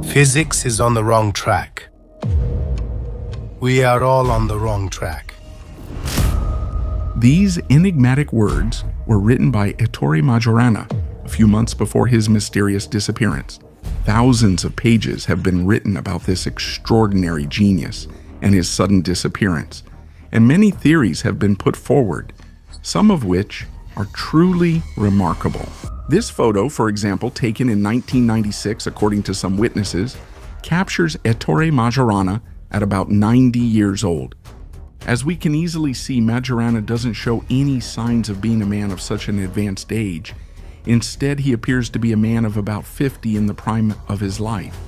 Physics is on the wrong track. We are all on the wrong track. These enigmatic words were written by Ettore Majorana a few months before his mysterious disappearance. Thousands of pages have been written about this extraordinary genius and his sudden disappearance, and many theories have been put forward, some of which are truly remarkable. This photo, for example, taken in 1996 according to some witnesses, captures Ettore Majorana at about 90 years old. As we can easily see, Majorana doesn't show any signs of being a man of such an advanced age. Instead, he appears to be a man of about 50 in the prime of his life.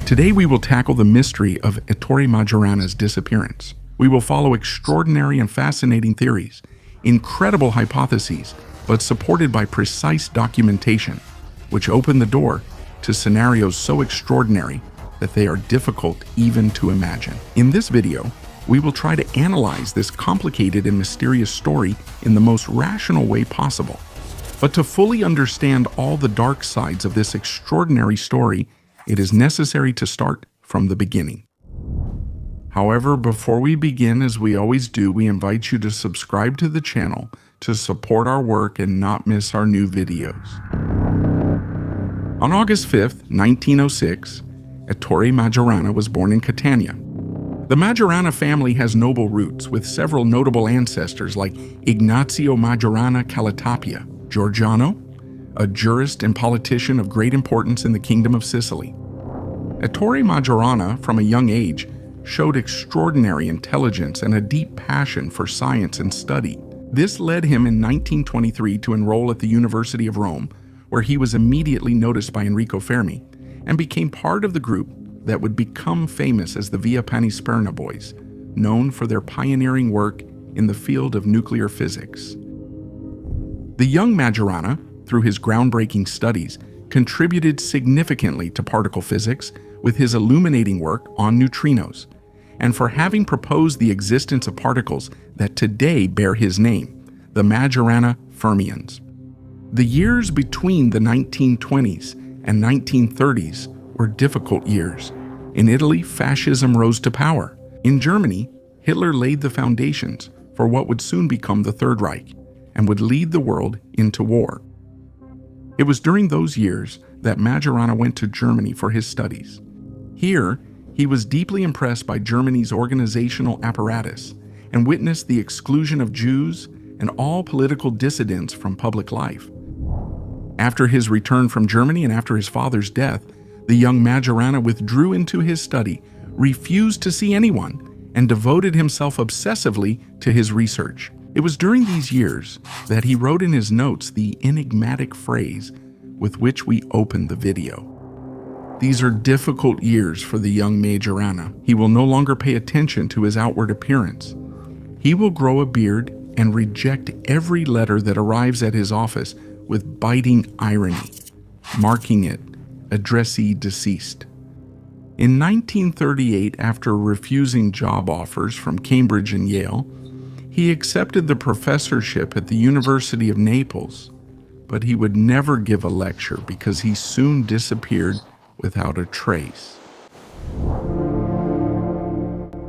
Today, we will tackle the mystery of Ettore Majorana's disappearance. We will follow extraordinary and fascinating theories, incredible hypotheses, but supported by precise documentation, which open the door to scenarios so extraordinary that they are difficult even to imagine. In this video, we will try to analyze this complicated and mysterious story in the most rational way possible. But to fully understand all the dark sides of this extraordinary story, it is necessary to start from the beginning. However, before we begin, as we always do, we invite you to subscribe to the channel to support our work and not miss our new videos. On August 5th, 1906, Ettore Majorana was born in Catania. The Majorana family has noble roots, with several notable ancestors like Ignazio Majorana Calatapia, Giorgiano, a jurist and politician of great importance in the Kingdom of Sicily. Ettore Majorana, from a young age, showed extraordinary intelligence and a deep passion for science and study. This led him in 1923 to enroll at the University of Rome, where he was immediately noticed by Enrico Fermi and became part of the group that would become famous as the Via Panisperna Boys, known for their pioneering work in the field of nuclear physics. The young Majorana, through his groundbreaking studies, contributed significantly to particle physics with his illuminating work on neutrinos, and for having proposed the existence of particles that today bear his name, the Majorana fermions. The years between the 1920s and 1930s were difficult years. In Italy, fascism rose to power. In Germany, Hitler laid the foundations for what would soon become the Third Reich and would lead the world into war. It was during those years that Majorana went to Germany for his studies. Here, he was deeply impressed by Germany's organizational apparatus and witnessed the exclusion of Jews and all political dissidents from public life. After his return from Germany and after his father's death, the young Majorana withdrew into his study, refused to see anyone, and devoted himself obsessively to his research. It was during these years that he wrote in his notes the enigmatic phrase with which we opened the video. These are difficult years for the young Majorana. He will no longer pay attention to his outward appearance. He will grow a beard and reject every letter that arrives at his office with biting irony, marking it addressee deceased. In 1938, after refusing job offers from Cambridge and Yale, he accepted the professorship at the University of Naples, but he would never give a lecture because he soon disappeared without a trace.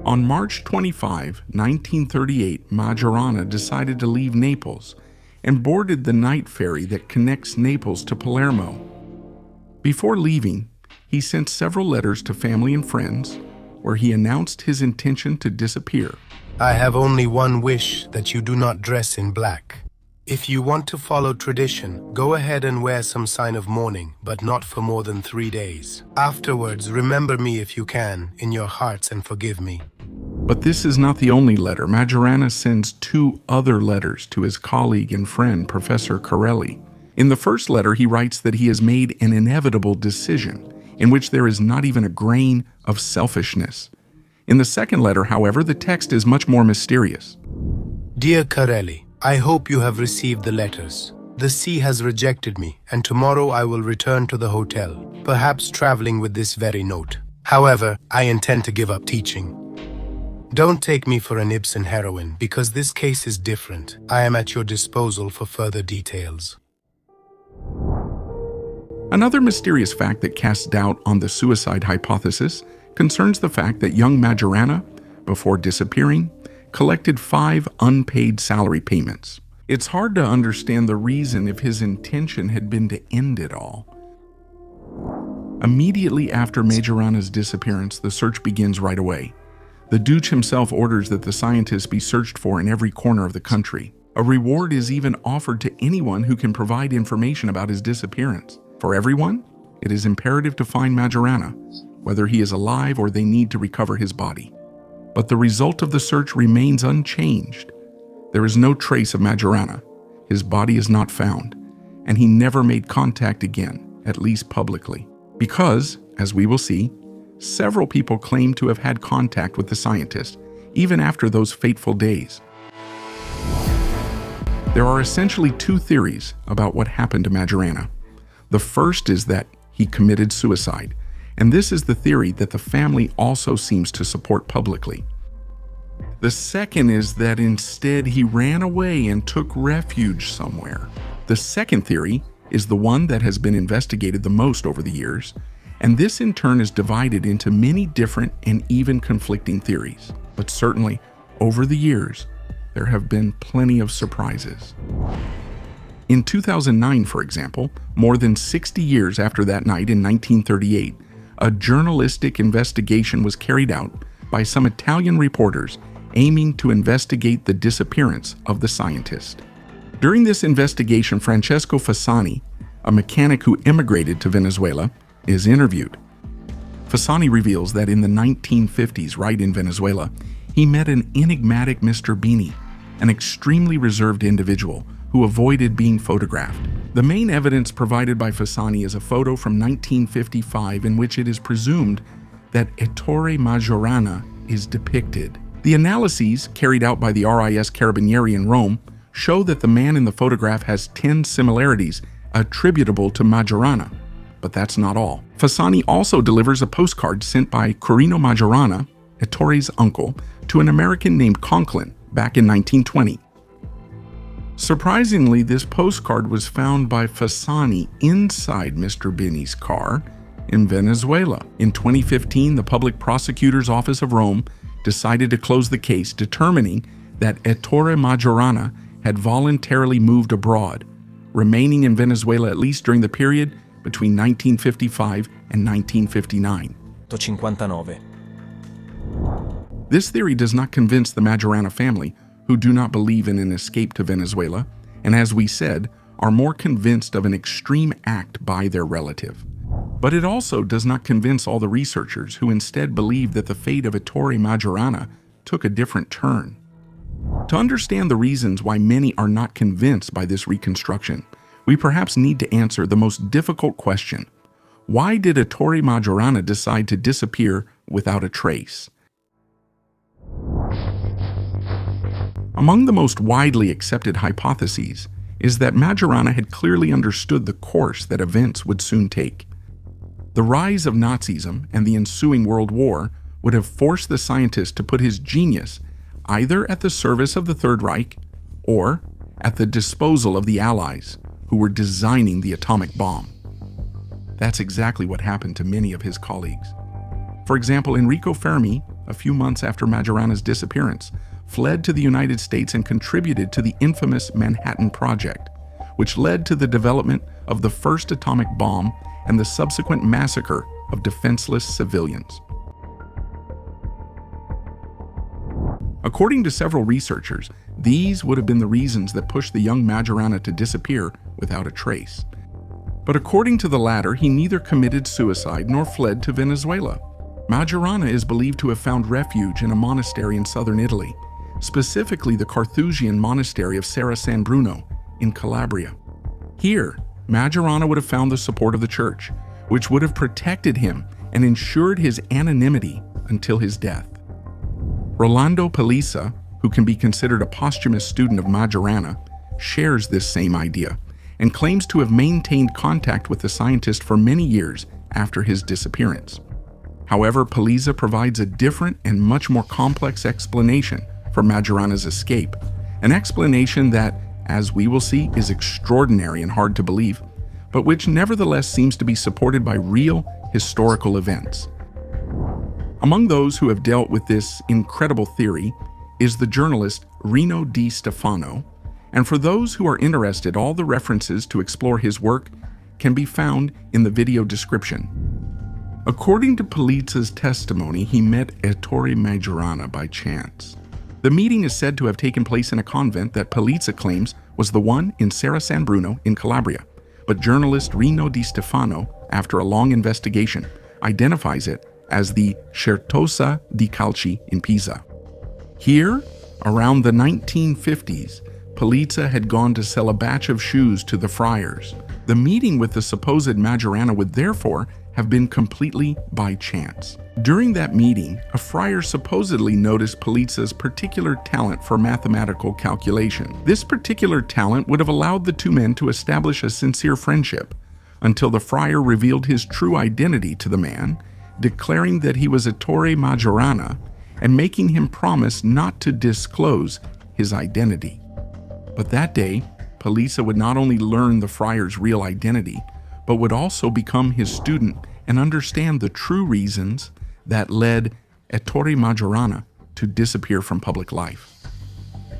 On March 25, 1938, Majorana decided to leave Naples and boarded the night ferry that connects Naples to Palermo. Before leaving, he sent several letters to family and friends where he announced his intention to disappear. I have only one wish, that you do not dress in black. If you want to follow tradition, go ahead and wear some sign of mourning, but not for more than 3 days. Afterwards, remember me if you can, in your hearts, and forgive me. But this is not the only letter. Majorana sends 2 other letters to his colleague and friend, Professor Corelli. In the first letter, he writes that he has made an inevitable decision, in which there is not even a grain of selfishness. In the second letter, however, the text is much more mysterious. Dear Corelli, I hope you have received the letters. The sea has rejected me, and tomorrow I will return to the hotel, perhaps traveling with this very note. However, I intend to give up teaching. Don't take me for an Ibsen heroine, because this case is different. I am at your disposal for further details. Another mysterious fact that casts doubt on the suicide hypothesis concerns the fact that young Majorana, before disappearing, collected 5 unpaid salary payments. It's hard to understand the reason if his intention had been to end it all. Immediately after Majorana's disappearance, the search begins right away. The Duce himself orders that the scientist be searched for in every corner of the country. A reward is even offered to anyone who can provide information about his disappearance. For everyone, it is imperative to find Majorana, whether he is alive or they need to recover his body. But the result of the search remains unchanged. There is no trace of Majorana. His body is not found, and he never made contact again, at least publicly. Because, as we will see, several people claim to have had contact with the scientist, even after those fateful days. There are essentially 2 theories about what happened to Majorana. The first is that he committed suicide, and this is the theory that the family also seems to support publicly. The second is that instead he ran away and took refuge somewhere. The second theory is the one that has been investigated the most over the years, and this in turn is divided into many different and even conflicting theories. But certainly, over the years, there have been plenty of surprises. In 2009, for example, more than 60 years after that night in 1938, a journalistic investigation was carried out by some Italian reporters aiming to investigate the disappearance of the scientist. During this investigation, Francesco Fasani, a mechanic who immigrated to Venezuela, is interviewed. Fasani reveals that in the 1950s, right in Venezuela, he met an enigmatic Mr. Beanie, an extremely reserved individual who avoided being photographed. The main evidence provided by Fasani is a photo from 1955 in which it is presumed that Ettore Majorana is depicted. The analyses carried out by the RIS Carabinieri in Rome show that the man in the photograph has 10 similarities attributable to Majorana. But that's not all. Fasani also delivers a postcard sent by Quirino Majorana, Ettore's uncle, to an American named Conklin back in 1920. Surprisingly, this postcard was found by Fasani inside Mr. Beanie's car in Venezuela. In 2015, the Public Prosecutor's Office of Rome decided to close the case, determining that Ettore Majorana had voluntarily moved abroad, remaining in Venezuela at least during the period between 1955 and 1959. 59. This theory does not convince the Majorana family, who do not believe in an escape to Venezuela, and as we said, are more convinced of an extreme act by their relative. But it also does not convince all the researchers who instead believe that the fate of Ettore Majorana took a different turn. To understand the reasons why many are not convinced by this reconstruction, we perhaps need to answer the most difficult question. Why did Ettore Majorana decide to disappear without a trace? Among the most widely accepted hypotheses is that Majorana had clearly understood the course that events would soon take. The rise of Nazism and the ensuing World War would have forced the scientist to put his genius either at the service of the Third Reich or at the disposal of the Allies who were designing the atomic bomb. That's exactly what happened to many of his colleagues. For example, Enrico Fermi, a few months after Majorana's disappearance, fled to the United States and contributed to the infamous Manhattan Project, which led to the development of the first atomic bomb and the subsequent massacre of defenseless civilians. According to several researchers, these would have been the reasons that pushed the young Majorana to disappear without a trace. But according to the latter, he neither committed suicide nor fled to Venezuela. Majorana is believed to have found refuge in a monastery in southern Italy, specifically the Carthusian monastery of Serra San Bruno in Calabria. Here, Majorana would have found the support of the church, which would have protected him and ensured his anonymity until his death. Rolando Pelizza, who can be considered a posthumous student of Majorana, shares this same idea and claims to have maintained contact with the scientist for many years after his disappearance. However, Pelizza provides a different and much more complex explanation for Majorana's escape, an explanation that, as we will see, is extraordinary and hard to believe, but which nevertheless seems to be supported by real historical events. Among those who have dealt with this incredible theory is the journalist Rino Di Stefano, and for those who are interested, all the references to explore his work can be found in the video description. According to Pelizza's testimony, he met Ettore Majorana by chance. The meeting is said to have taken place in a convent that Pelizza claims was the one in Serra San Bruno in Calabria, but journalist Rino Di Stefano, after a long investigation, identifies it as the Certosa di Calci in Pisa. Here, around the 1950s, Pelizza had gone to sell a batch of shoes to the friars. The meeting with the supposed Majorana would therefore have been completely by chance. During that meeting, a friar supposedly noticed Pelizza's particular talent for mathematical calculation. This particular talent would have allowed the two men to establish a sincere friendship until the friar revealed his true identity to the man, declaring that he was Ettore Majorana and making him promise not to disclose his identity. But that day, Pelizza would not only learn the friar's real identity, but would also become his student and understand the true reasons that led Ettore Majorana to disappear from public life.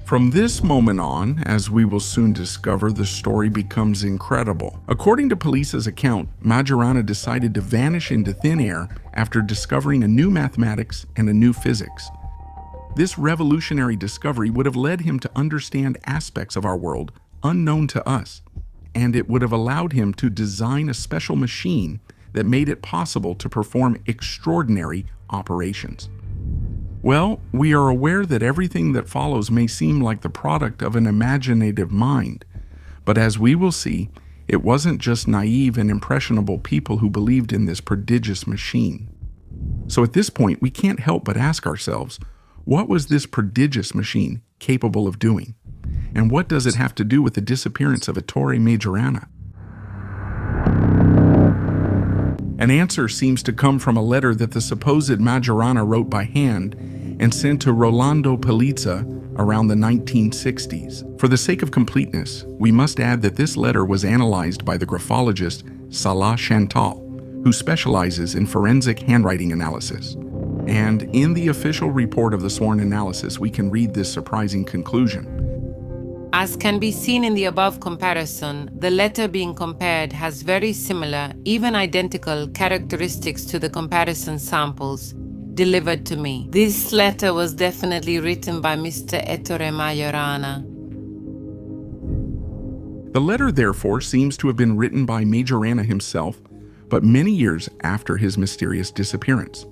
From this moment on, as we will soon discover, the story becomes incredible. According to Pelizza's account, Majorana decided to vanish into thin air after discovering a new mathematics and a new physics. This revolutionary discovery would have led him to understand aspects of our world unknown to us, and it would have allowed him to design a special machine that made it possible to perform extraordinary operations. Well, we are aware that everything that follows may seem like the product of an imaginative mind, but as we will see, it wasn't just naive and impressionable people who believed in this prodigious machine. So at this point, we can't help but ask ourselves, what was this prodigious machine capable of doing? And what does it have to do with the disappearance of Ettore Majorana? An answer seems to come from a letter that the supposed Majorana wrote by hand and sent to Rolando Pelizza around the 1960s. For the sake of completeness, we must add that this letter was analyzed by the graphologist Salah Chantal, who specializes in forensic handwriting analysis. And in the official report of the sworn analysis, we can read this surprising conclusion. As can be seen in the above comparison, the letter being compared has very similar, even identical, characteristics to the comparison samples delivered to me. This letter was definitely written by Mr. Ettore Majorana. The letter, therefore, seems to have been written by Majorana himself, but many years after his mysterious disappearance.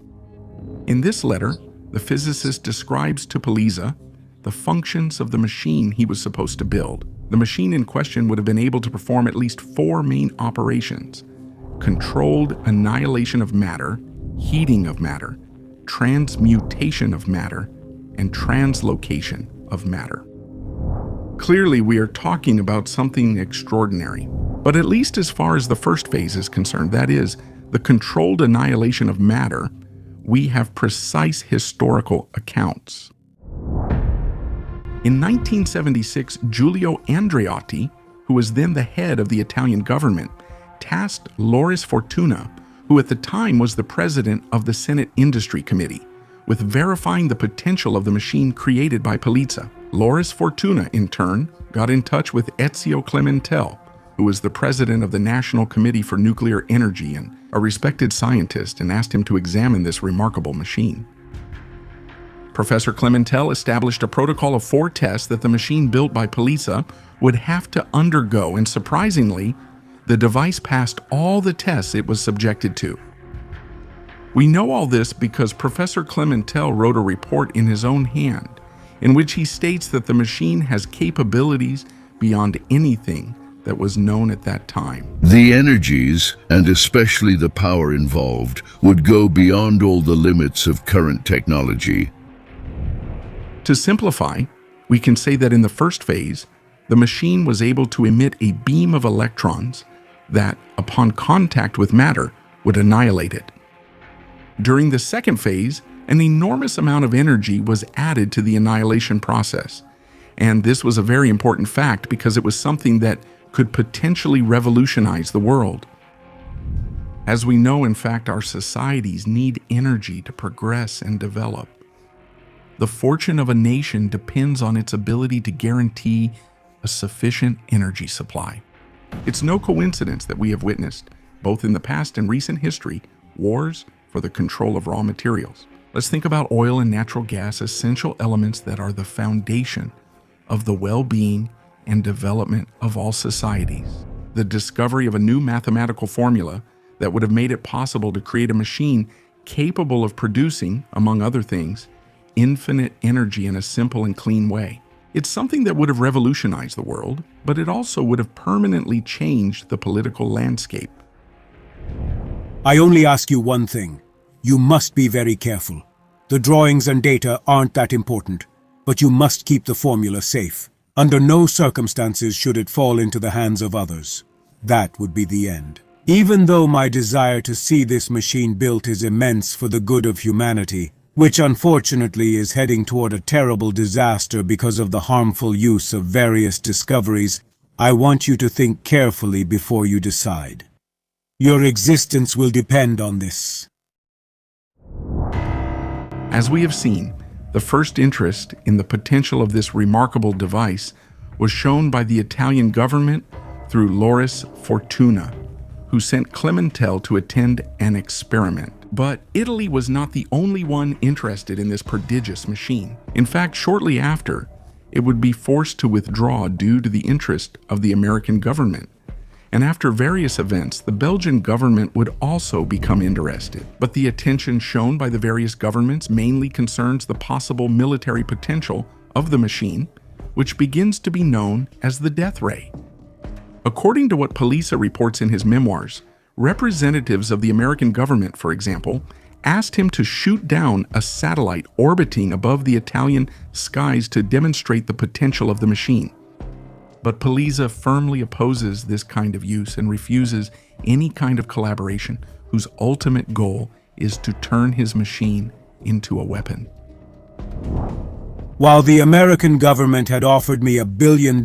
In this letter, the physicist describes to Pelizza the functions of the machine he was supposed to build. The machine in question would have been able to perform at least 4 main operations: controlled annihilation of matter, heating of matter, transmutation of matter, and translocation of matter. Clearly, we are talking about something extraordinary, but at least as far as the first phase is concerned, that is, the controlled annihilation of matter, we have precise historical accounts. In 1976, Giulio Andreotti, who was then the head of the Italian government, tasked Loris Fortuna, who at the time was the president of the Senate Industry Committee, with verifying the potential of the machine created by Pelizza. Loris Fortuna, in turn, got in touch with Ezio Clementel, who was the president of the National Committee for Nuclear Energy and a respected scientist, and asked him to examine this remarkable machine. Professor Clementel established a protocol of 4 tests that the machine built by Pelizza would have to undergo, and surprisingly, the device passed all the tests it was subjected to. We know all this because Professor Clementel wrote a report in his own hand, in which he states that the machine has capabilities beyond anything that was known at that time. The energies, and especially the power involved, would go beyond all the limits of current technology. To simplify, we can say that in the first phase, the machine was able to emit a beam of electrons that, upon contact with matter, would annihilate it. During the second phase, an enormous amount of energy was added to the annihilation process. And this was a very important fact because it was something that could potentially revolutionize the world. As we know, in fact, our societies need energy to progress and develop. The fortune of a nation depends on its ability to guarantee a sufficient energy supply. It's no coincidence that we have witnessed, both in the past and recent history, wars for the control of raw materials. Let's think about oil and natural gas, essential elements that are the foundation of the well-being and development of all societies. The discovery of a new mathematical formula that would have made it possible to create a machine capable of producing, among other things, infinite energy in a simple and clean way. It's something that would have revolutionized the world, but it also would have permanently changed the political landscape. I only ask you one thing. You must be very careful. The drawings and data aren't that important, but you must keep the formula safe. Under no circumstances should it fall into the hands of others. That would be the end. Even though my desire to see this machine built is immense for the good of humanity, which unfortunately is heading toward a terrible disaster because of the harmful use of various discoveries, I want you to think carefully before you decide. Your existence will depend on this. As we have seen, the first interest in the potential of this remarkable device was shown by the Italian government through Loris Fortuna, who sent Clementel to attend an experiment. But Italy was not the only one interested in this prodigious machine. In fact, shortly after, it would be forced to withdraw due to the interest of the American government. And after various events, the Belgian government would also become interested. But the attention shown by the various governments mainly concerns the possible military potential of the machine, which begins to be known as the death ray. According to what Pelizza reports in his memoirs, representatives of the American government, for example, asked him to shoot down a satellite orbiting above the Italian skies to demonstrate the potential of the machine. But Pelizza firmly opposes this kind of use and refuses any kind of collaboration whose ultimate goal is to turn his machine into a weapon. While the American government had offered me $1 billion,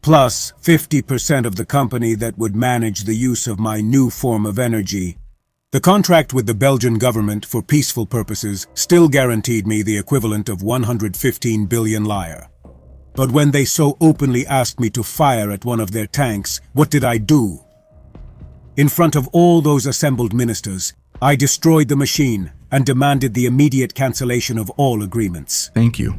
plus 50% of the company that would manage the use of my new form of energy, the contract with the Belgian government for peaceful purposes still guaranteed me the equivalent of 115 billion lire. But when they so openly asked me to fire at one of their tanks, what did I do? In front of all those assembled ministers, I destroyed the machine and demanded the immediate cancellation of all agreements. Thank you.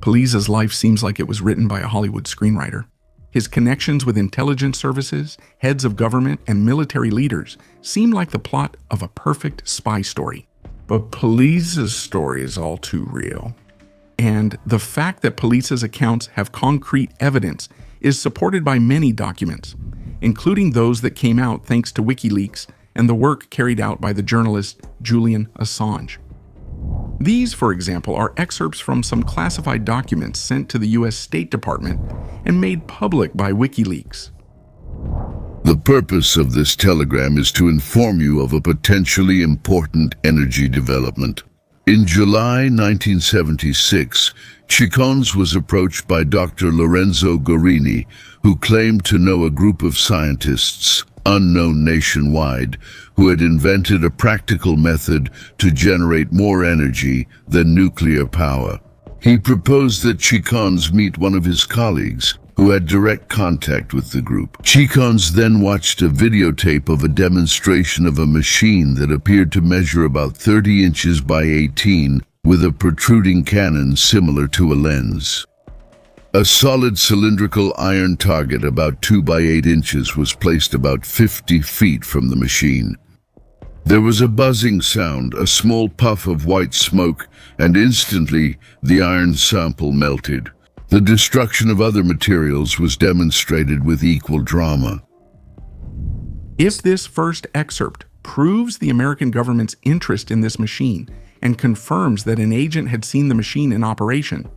Pelizza's life seems like it was written by a Hollywood screenwriter. His connections with intelligence services, heads of government, and military leaders seem like the plot of a perfect spy story. But Pelizza's story is all too real. And the fact that Pelizza's accounts have concrete evidence is supported by many documents, including those that came out thanks to WikiLeaks and the work carried out by the journalist Julian Assange. These, for example, are excerpts from some classified documents sent to the US State Department and made public by WikiLeaks. The purpose of this telegram is to inform you of a potentially important energy development. In July 1976, Chicons was approached by Dr. Lorenzo Guarini, who claimed to know a group of scientists, unknown nationwide, who had invented a practical method to generate more energy than nuclear power. He proposed that Chicons meet one of his colleagues, who had direct contact with the group. Chicons then watched a videotape of a demonstration of a machine that appeared to measure about 30 inches by 18, with a protruding cannon similar to a lens. A solid cylindrical iron target about 2 by 8 inches was placed about 50 feet from the machine. There was a buzzing sound, a small puff of white smoke, and instantly the iron sample melted. The destruction of other materials was demonstrated with equal drama. If this first excerpt proves the American government's interest in this machine and confirms that an agent had seen the machine in operation,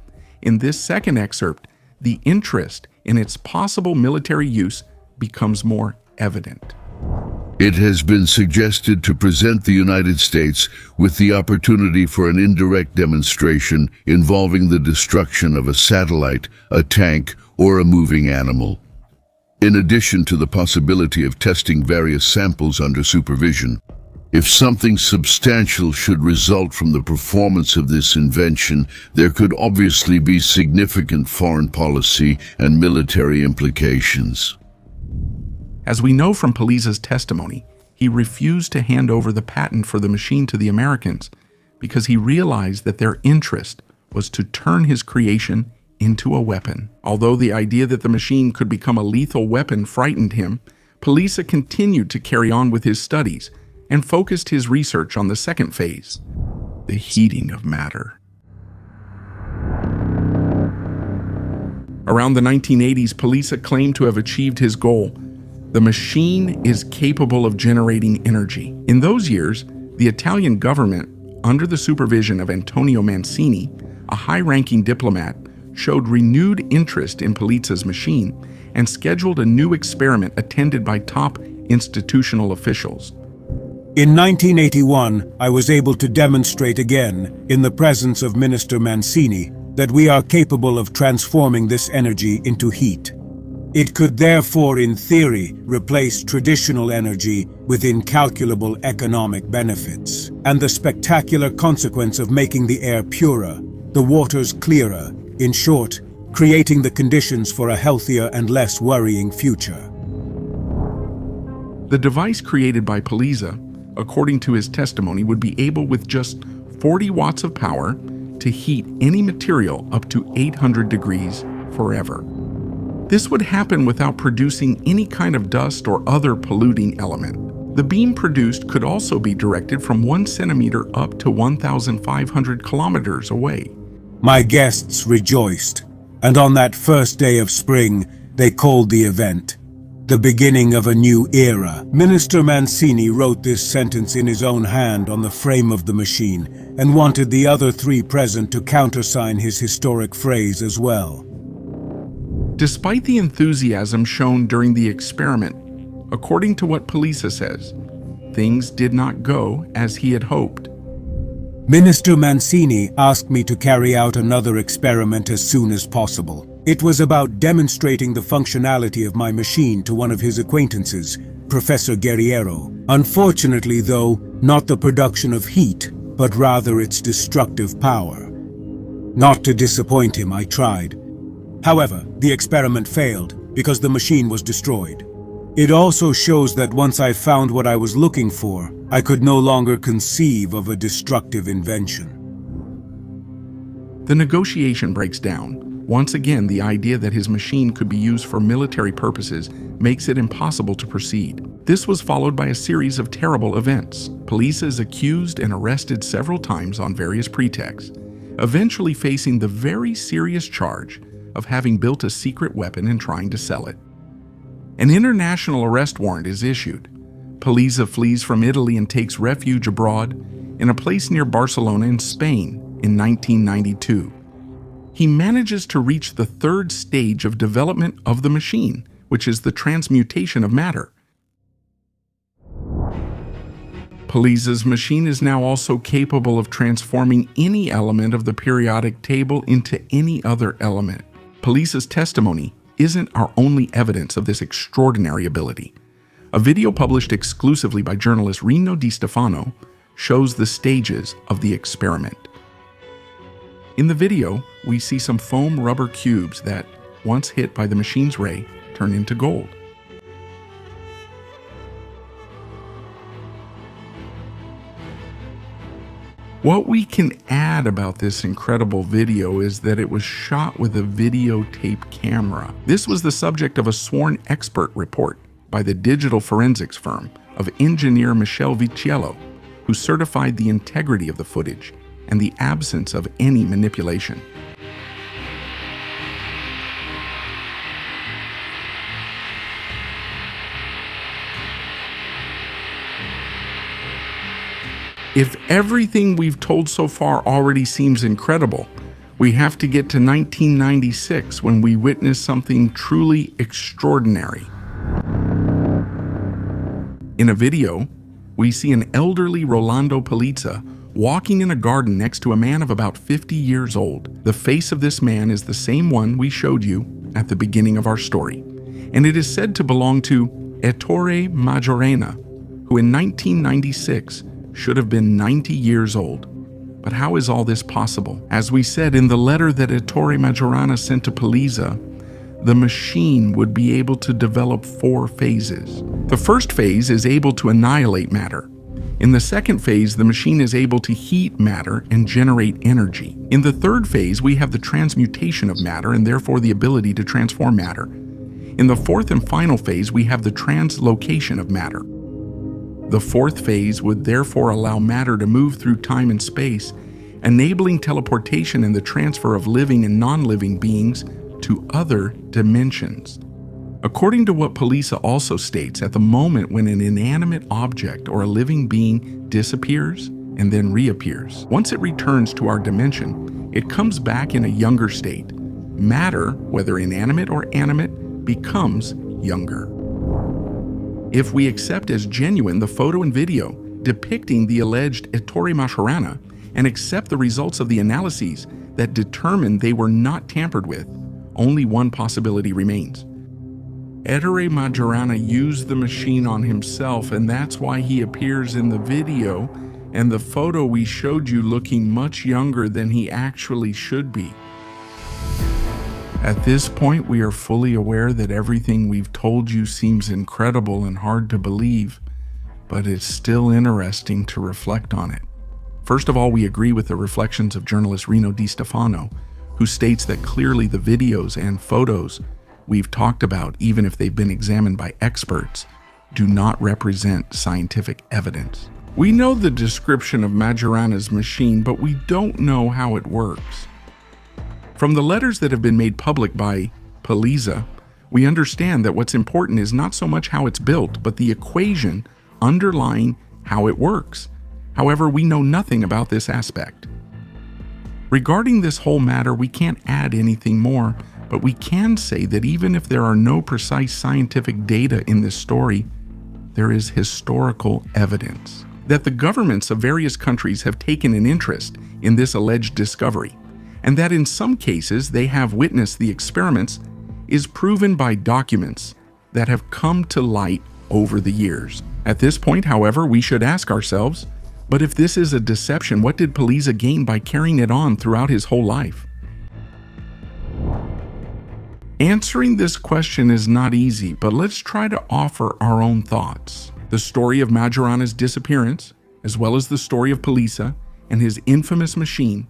in this second excerpt, the interest in its possible military use becomes more evident. It has been suggested to present the United States with the opportunity for an indirect demonstration involving the destruction of a satellite, a tank, or a moving animal. In addition to the possibility of testing various samples under supervision, if something substantial should result from the performance of this invention, there could obviously be significant foreign policy and military implications. As we know from Pelizza's testimony, he refused to hand over the patent for the machine to the Americans because he realized that their interest was to turn his creation into a weapon. Although the idea that the machine could become a lethal weapon frightened him, Pelizza continued to carry on with his studies and focused his research on the second phase, the heating of matter. Around the 1980s, Pelizza claimed to have achieved his goal. The machine is capable of generating energy. In those years, the Italian government, under the supervision of Antonio Mancini, a high-ranking diplomat, showed renewed interest in Pelizza's machine and scheduled a new experiment attended by top institutional officials. In 1981, I was able to demonstrate again, in the presence of Minister Mancini, that we are capable of transforming this energy into heat. It could therefore, in theory, replace traditional energy with incalculable economic benefits, and the spectacular consequence of making the air purer, the waters clearer, in short, creating the conditions for a healthier and less worrying future. The device created by Pelizza, according to his testimony, would be able with just 40 watts of power to heat any material up to 800 degrees forever. This would happen without producing any kind of dust or other polluting element. The beam produced could also be directed from 1 centimeter up to 1,500 kilometers away. My guests rejoiced, and on that first day of spring, they called the event the beginning of a new era. Minister Mancini wrote this sentence in his own hand on the frame of the machine and wanted the other 3 present to countersign his historic phrase as well. Despite the enthusiasm shown during the experiment, according to what Pelizza says, things did not go as he had hoped. Minister Mancini asked me to carry out another experiment as soon as possible. It was about demonstrating the functionality of my machine to one of his acquaintances, Professor Guerriero. Unfortunately, though, not the production of heat, but rather its destructive power. Not to disappoint him, I tried. However, the experiment failed because the machine was destroyed. It also shows that once I found what I was looking for, I could no longer conceive of a destructive invention. The negotiation breaks down. Once again, the idea that his machine could be used for military purposes makes it impossible to proceed. This was followed by a series of terrible events. Pelizza is accused and arrested several times on various pretexts, eventually facing the very serious charge of having built a secret weapon and trying to sell it. An international arrest warrant is issued. Pelizza flees from Italy and takes refuge abroad in a place near Barcelona in Spain in 1992. He manages to reach the 3rd stage of development of the machine, which is the transmutation of matter. Pelizza's machine is now also capable of transforming any element of the periodic table into any other element. Pelizza's testimony isn't our only evidence of this extraordinary ability. A video published exclusively by journalist Rino Di Stefano shows the stages of the experiment. In the video, we see some foam rubber cubes that, once hit by the machine's ray, turn into gold. What we can add about this incredible video is that it was shot with a videotape camera. This was the subject of a sworn expert report by the digital forensics firm of engineer Michele Viciello, who certified the integrity of the footage and the absence of any manipulation. If everything we've told so far already seems incredible, we have to get to 1996 when we witness something truly extraordinary. In a video, we see an elderly Rolando Pelizza walking in a garden next to a man of about 50 years old. The face of this man is the same one we showed you at the beginning of our story, and it is said to belong to Ettore Majorana, who in 1996 should have been 90 years old. But how is all this possible? As we said in the letter that Ettore Majorana sent to Pelizza, the machine would be able to develop 4 phases. The first phase is able to annihilate matter. In the second phase, the machine is able to heat matter and generate energy. In the third phase, we have the transmutation of matter and therefore the ability to transform matter. In the fourth and final phase, we have the translocation of matter. The fourth phase would therefore allow matter to move through time and space, enabling teleportation and the transfer of living and non-living beings to other dimensions. According to what Pelizza also states, at the moment when an inanimate object or a living being disappears and then reappears, once it returns to our dimension, it comes back in a younger state. Matter, whether inanimate or animate, becomes younger. If we accept as genuine the photo and video depicting the alleged Ettore Majorana and accept the results of the analyses that determine they were not tampered with, only one possibility remains. Ettore Majorana used the machine on himself, and that's why he appears in the video and the photo we showed you looking much younger than he actually should be. At this point, we are fully aware that everything we've told you seems incredible and hard to believe, but it's still interesting to reflect on it. First of all, we agree with the reflections of journalist Rino Di Stefano, who states that clearly the videos and photos we've talked about, even if they've been examined by experts, do not represent scientific evidence. We know the description of Majorana's machine, but we don't know how it works. From the letters that have been made public by Pelizza, we understand that what's important is not so much how it's built, but the equation underlying how it works. However, we know nothing about this aspect. Regarding this whole matter, we can't add anything more, but we can say that even if there are no precise scientific data in this story, there is historical evidence that the governments of various countries have taken an interest in this alleged discovery, and that in some cases they have witnessed the experiments is proven by documents that have come to light over the years. At this point, however, we should ask ourselves, but if this is a deception, what did Pelizza gain by carrying it on throughout his whole life? Answering this question is not easy, but let's try to offer our own thoughts. The story of Majorana's disappearance, as well as the story of Pelizza and his infamous machine,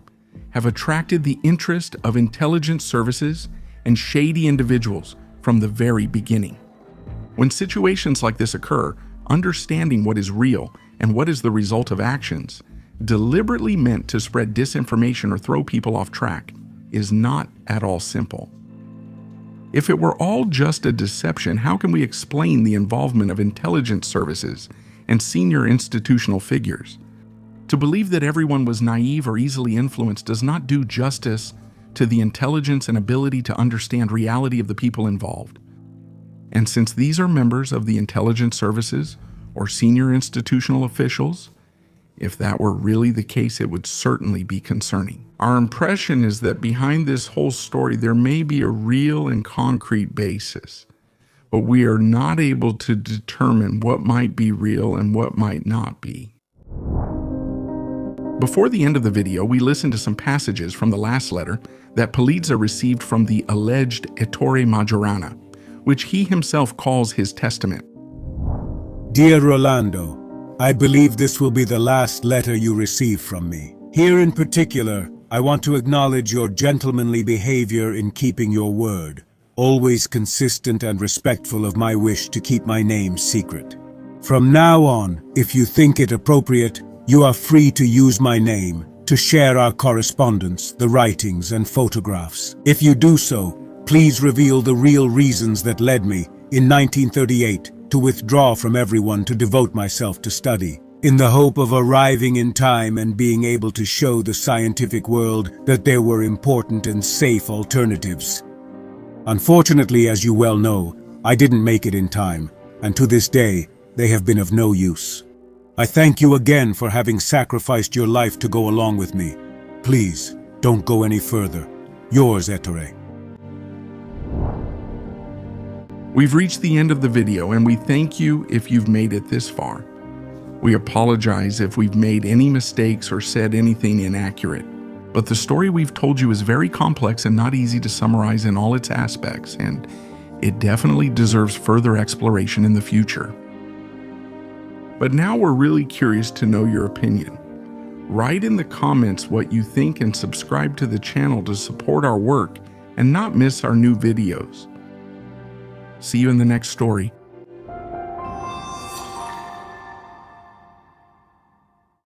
have attracted the interest of intelligence services and shady individuals from the very beginning. When situations like this occur, understanding what is real and what is the result of actions, deliberately meant to spread disinformation or throw people off track, is not at all simple. If it were all just a deception, how can we explain the involvement of intelligence services and senior institutional figures? To believe that everyone was naive or easily influenced does not do justice to the intelligence and ability to understand reality of the people involved. And since these are members of the intelligence services or senior institutional officials, if that were really the case, it would certainly be concerning. Our impression is that behind this whole story, there may be a real and concrete basis, but we are not able to determine what might be real and what might not be. Before the end of the video, we listened to some passages from the last letter that Pelizza received from the alleged Ettore Majorana, which he himself calls his testament. Dear Rolando, I believe this will be the last letter you receive from me. Here in particular, I want to acknowledge your gentlemanly behavior in keeping your word, always consistent and respectful of my wish to keep my name secret. From now on, if you think it appropriate, you are free to use my name to share our correspondence, the writings and photographs. If you do so, please reveal the real reasons that led me, in 1938, to withdraw from everyone to devote myself to study, in the hope of arriving in time and being able to show the scientific world that there were important and safe alternatives. Unfortunately, as you well know, I didn't make it in time, and to this day, they have been of no use. I thank you again for having sacrificed your life to go along with me. Please, don't go any further. Yours, Ettore. We've reached the end of the video, and we thank you if you've made it this far. We apologize if we've made any mistakes or said anything inaccurate, but the story we've told you is very complex and not easy to summarize in all its aspects, and it definitely deserves further exploration in the future. But now we're really curious to know your opinion. Write in the comments what you think and subscribe to the channel to support our work and not miss our new videos. See you in the next story.